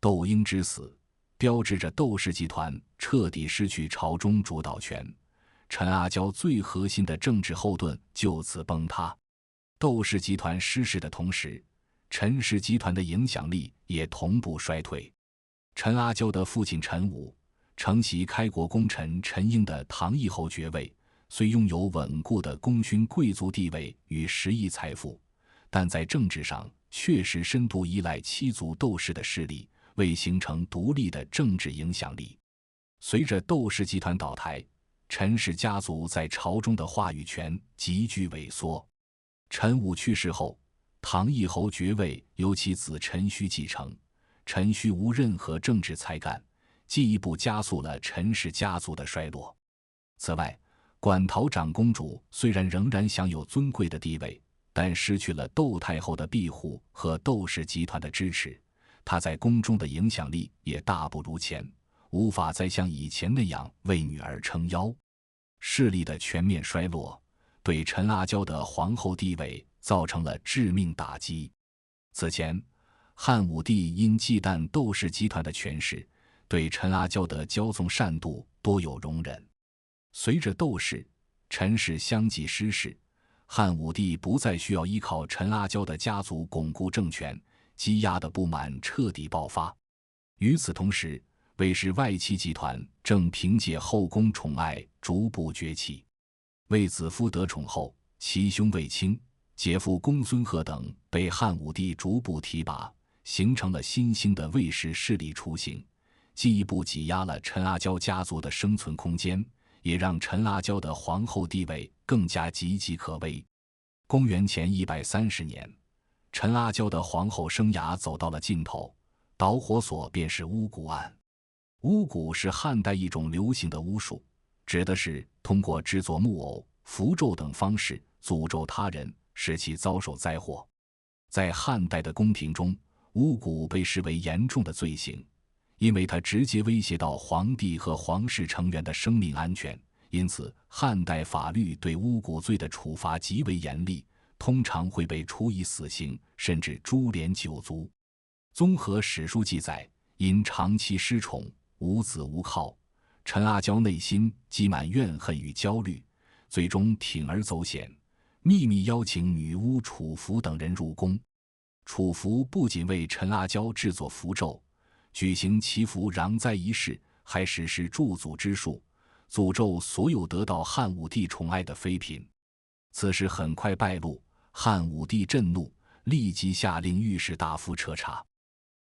竇嬰之死，標誌着竇氏集團徹底失去朝中主導權，陳阿膠最核心的政治後盾就此崩塌。竇氏集團失勢的同時，陳氏集團的影響力也同步衰退。陈阿膠的父親陳武承襲開國功臣陳英的唐義侯爵位，雖擁有穩固的功勳貴族地位與10億財富，但在政治上確實深度依賴七族竇氏的勢力，未形成獨立的政治影響力。隨着竇氏集團倒台，陳氏家族在朝中的話語權急劇萎縮。陳武去世後，唐義侯爵位由其子陳顼繼承，陳顼無任何政治才幹，進一步加速了陳氏家族的衰落。此外，馆陶長公主雖然仍然享有尊貴的地位，但失去了竇太後的庇護和竇氏集團的支持，她在宮中的影響力也大不如前，無法再像以前那樣為女兒撐腰。勢力的全面衰落，對陳阿膠的皇後地位造成了致命打擊。此前，漢武帝因忌憚竇氏集團的權勢，對陳阿膠的驕縱擅妒多有容忍。隨着竇氏、陳氏相繼失勢，漢武帝不再需要依靠陳阿膠的家族鞏固政權，積壓的不滿徹底爆發。與此同時，魏氏外戚集團正憑借後宮寵愛逐步崛起。魏子夫得寵後，其兄衛青、姐夫公孫賀等被漢武帝逐步提拔，形成了新興的魏氏勢力雛形，進一步擠壓了陳阿膠家族的生存空間，也讓陳阿膠的皇後地位更加岌岌可危。公元前130年，陳阿膠的皇后生涯走到了盡頭，導火索便是巫蠱案。巫蠱是漢代一種流行的巫術，指的是通過制作木偶、符咒等方式詛咒他人，使其遭受災禍。在漢代的宮廷中，巫蠱被視為嚴重的罪行，因為它直接威脅到皇帝和皇室成員的生命安全，因此漢代法律對巫蠱罪的處罰極為嚴厲，通常會被處以死刑，甚至株連九族。綜合史書記載，因長期失寵，無子無靠，陳阿膠內心積滿怨恨與焦慮，最終鋌而走險，秘密邀請女巫楚服等人入宮。楚服不僅為陳阿膠制作符咒，舉行祈福攘災儀式，還實施祝祖之術，詛咒所有得到漢武帝寵愛的妃嬪。此事很快敗露，漢武帝震怒，立即下令御史大夫徹查。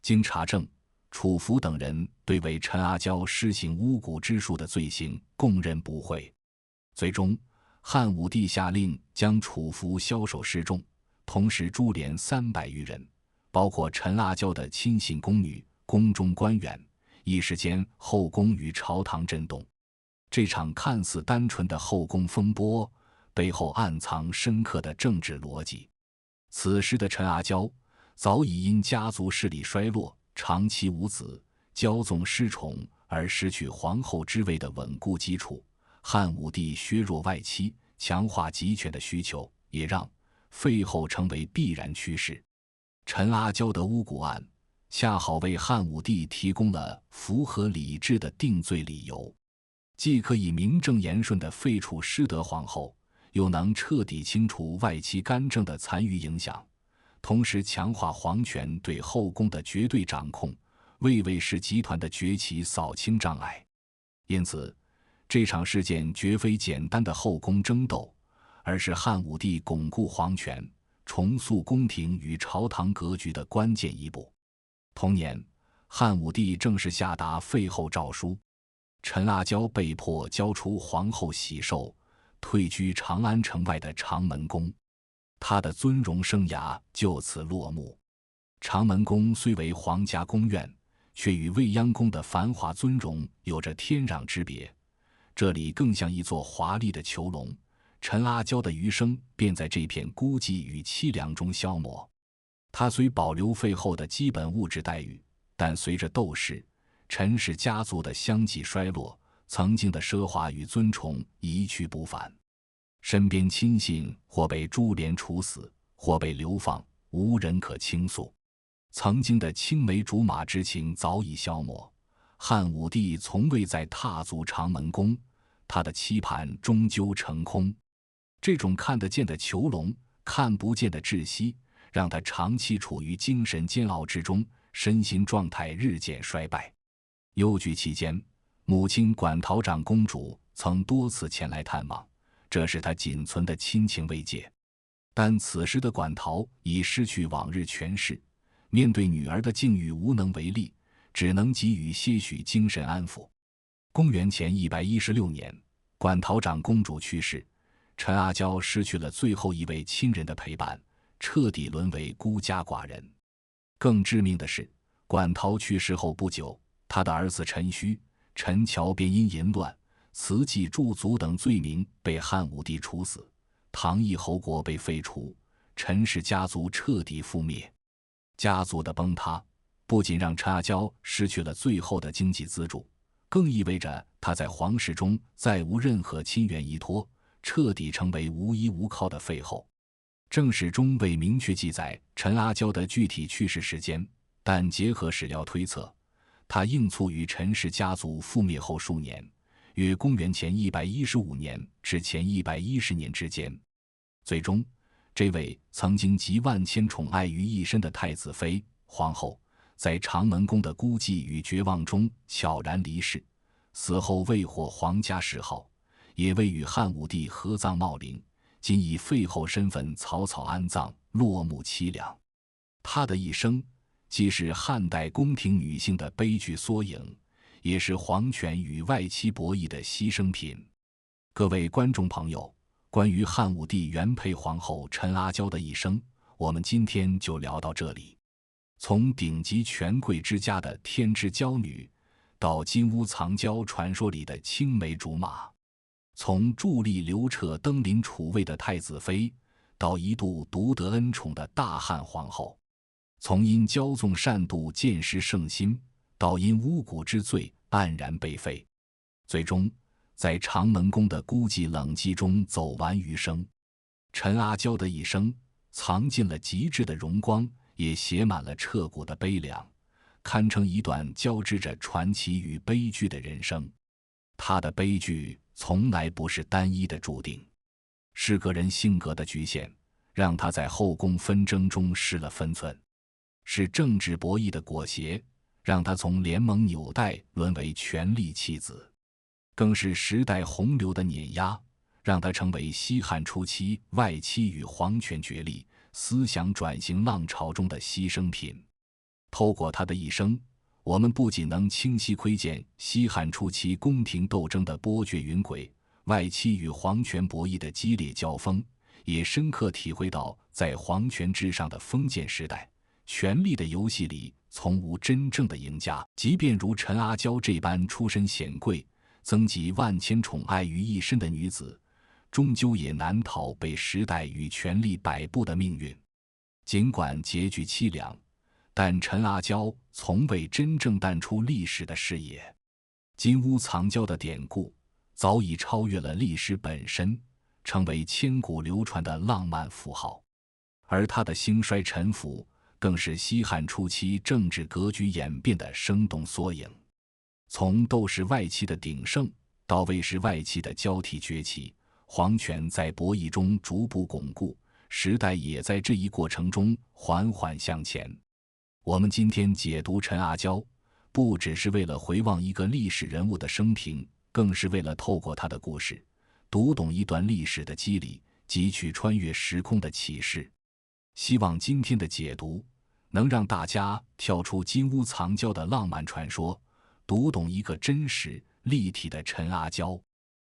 經查證，楚服等人對為陳阿膠施行巫蠱之術的罪行供認不諱。最終，漢武帝下令將楚服梟首示眾，同時株連300餘人，包括陳阿膠的親信宮女、宮中官員。一時間，後宮與朝堂震動。這場看似單純的後宮風波，背後暗藏深刻的政治邏輯。此時的陳阿膠早已因家族勢力衰落，長期無子，驕縱失寵而失去皇後之位的穩固基礎。漢武帝削弱外戚、強化集權的需求，也讓廢後成為必然趨勢。陳阿膠的巫蠱案恰好為漢武帝提供了符合理智的定罪理由。既可以名正言順地廢除失德皇後，又能徹底清除外戚干政的殘餘影響，同時強化皇權對後宮的絕對掌控，為魏氏集團的崛起掃清障礙。因此，這場事件絕非簡單的後宮爭鬥，而是漢武帝鞏固皇權、重塑宮廷與朝堂格局的關鍵一步。同年，漢武帝正式下達廢後詔書，陳阿嬌被迫交出皇后喜壽，退居長安城外的長門宮，她的尊榮生涯就此落幕。長門宮雖為皇家宮苑，卻與未央宮的繁華尊榮有着天壤之別。這裡更像一座華麗的囚籠，陳阿嬌的餘生便在這片孤寂與淒涼中消磨。她雖保留廢後的基本物質待遇，但隨着竇氏、陳氏家族的相繼衰落，曾經的奢華與尊崇一去不返。身邊親信或被株連處死，或被流放，無人可傾訴。曾經的青梅竹馬之情早已消磨，漢武帝從未再踏足長門宮，他的期盼終究成空。這種看得見的囚籠，看不見的窒息，讓他長期處於精神煎熬之中，身心狀態日漸衰敗。憂懼期間，母親館陶長公主曾多次前來探望，這是她僅存的親情慰藉。但此時的館陶已失去往日權勢，面對女兒的境遇無能為力，只能給予些許精神安撫。公元前116年，館陶長公主去世，陳阿嬌失去了最後一位親人的陪伴，徹底淪為孤家寡人。更致命的是，館陶去世後不久，他的兒子陳顼、陳橋便因淫亂、慈濟駐足等罪名被漢武帝處死，唐義侯國被廢除，陳氏家族徹底覆滅。家族的崩塌不僅讓陳阿嬌失去了最後的經濟資助，更意味着她在皇室中再無任何親緣依托，徹底成為無依無靠的廢後。正史中未明確記載陳阿嬌的具體去世時間，但結合史料推測，她應卒於陳氏家族覆滅後數年，約公元前115年至前110年之間。最終，這位曾經集萬千寵愛於一身的太子妃皇後，在長門宮的孤寂與絕望中悄然離世，死後未獲皇家諡號，也未與漢武帝合葬茂陵，僅以廢後身份草草安葬，落幕淒涼。她的一生既是漢代宮廷女性的悲劇縮影，也是皇權與外戚博弈的犧牲品。各位觀眾朋友，關於漢武帝原配皇後陳阿嬌的一生，我們今天就聊到這裡。從頂級權貴之家的天之驕女，到金屋藏嬌傳說裡的青梅竹馬；從佇立劉徹登臨儲位的太子妃，到一度獨得恩寵的大漢皇後；從因驕縱擅妒見識聖心，到因巫蠱之罪黯然被廢，最終在長門宮的孤寂冷寂中走完餘生。陳阿嬌的一生藏盡了極致的榮光，也寫滿了徹骨的悲涼，堪稱一段交織着傳奇與悲劇的人生。他的悲劇從來不是單一的注定，是個人性格的局限，讓他在後宮紛爭中失了分寸；是政治博弈的裹挾，讓他從聯盟紐帶淪為權力棄子；更是時代洪流的碾壓，讓他成為西漢初期外戚與皇權角力、思想轉型浪潮中的犧牲品。透過他的一生，我們不僅能清晰窺見西漢初期宮廷鬥爭的波譎雲詭，外戚與皇權博弈的激烈交鋒，也深刻體會到在皇權至上的封建時代，權力的遊戲裡從無真正的贏家。即便如陳阿嬌這般出身顯貴、曾集萬千寵愛於一身的女子，終究也難逃被時代與權力擺布的命運。儘管結局淒涼，但陳阿嬌從未真正淡出歷史的視野。金屋藏嬌的典故早已超越了歷史本身，成為千古流傳的浪漫符號。而她的興衰沉浮，更是西漢初期政治格局演變的生動縮影。從竇氏外戚的鼎盛，到魏氏外戚的交替崛起，皇權在博弈中逐步鞏固，時代也在這一過程中緩緩向前。我們今天解讀陳阿嬌，不只是為了回望一個歷史人物的生平，更是為了透過他的故事，讀懂一段歷史的機理，汲取穿越時空的啟示。希望今天的解讀能讓大家跳出金屋藏嬌的浪漫傳說，讀懂一個真實立體的陳阿嬌。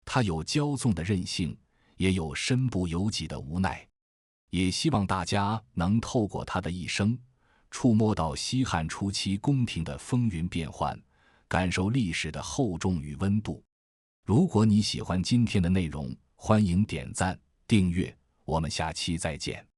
他有驕縱的任性，也有身不由己的無奈。也希望大家能透過他的一生，觸摸到西漢初期宮廷的風雲變幻，感受歷史的厚重與溫度。如果你喜歡今天的內容，歡迎點讚訂閱，我們下期再見。